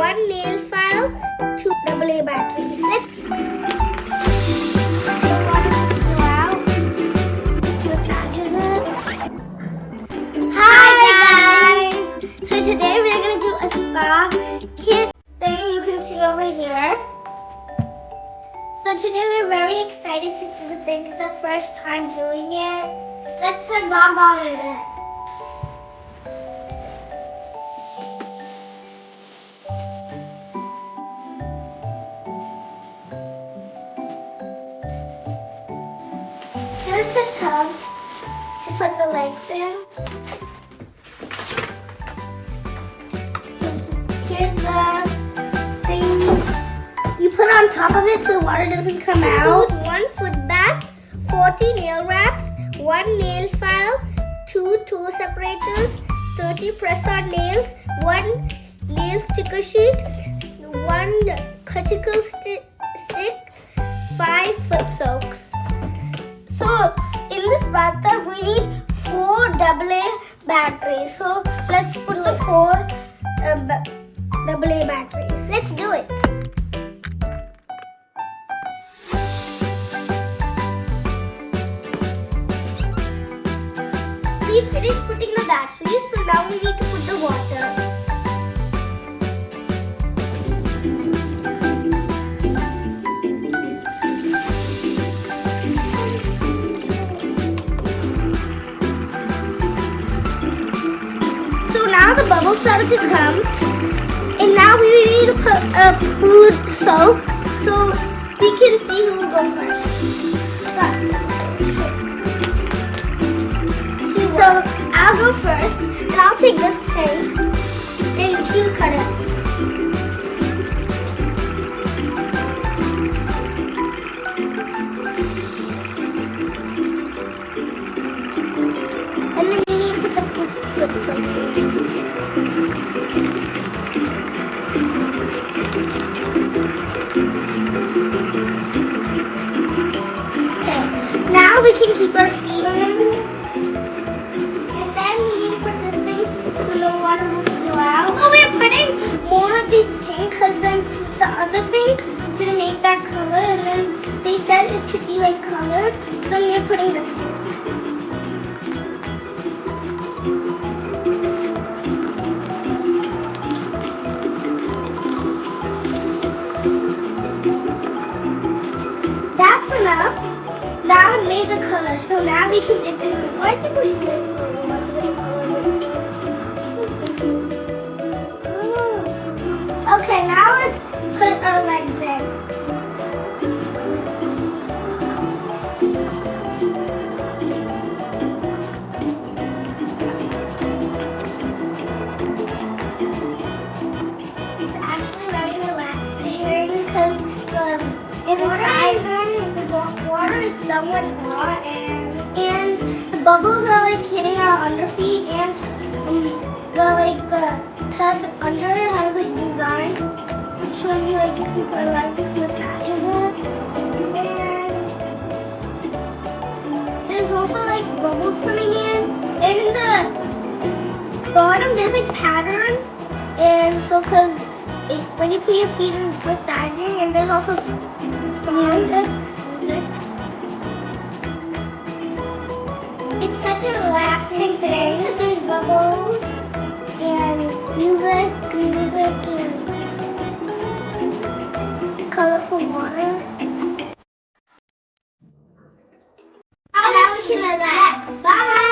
1 nail file, 2 AA batteries. Let's go out. This massages it. Hi guys! So today we're going to do a spa kit thing you can see over here. So today we're very excited to do the thing. It's the first time doing it. Let's turn Mom on it. Here's the tub to put the legs in. Here's the thing you put on top of it so water doesn't come out. 1 foot bath, 40 nail wraps, 1 nail file, 2 toe separators, 30 press-on nails, 1 nail sticker sheet, 1 cuticle stick, 5 foot soaks. So in this bathtub we need 4 AA batteries. So let's put the 4 AA batteries. Let's do it. We finished putting the batteries, so now we need to put the water. So now the bubbles started to come, and now we need to put a food soak so we can see who will go first. So I'll go first, and I'll take this thing and you cut it. And then you need to put the food soak. Okay, now we can keep our feet in. So we're putting more of these pink because then the other pink didn't make that color, and then they said it should be like colored. So then we're putting this pink. That's enough. Now it made the color, so now we can dip it in. I think we should dip it in. Okay, now let's put our legs in. It's actually very relaxing because the water is somewhat hot and the bubbles are like hitting our underfeet, and the tub under has like design which when you like this massages it, and there's also like bubbles coming in, and in the bottom there's like patterns, and so because when you put your feet in massaging, and there's also music. It's such a relaxing thing that there's bubbles and music and colorful water. Now we can relax. Bye!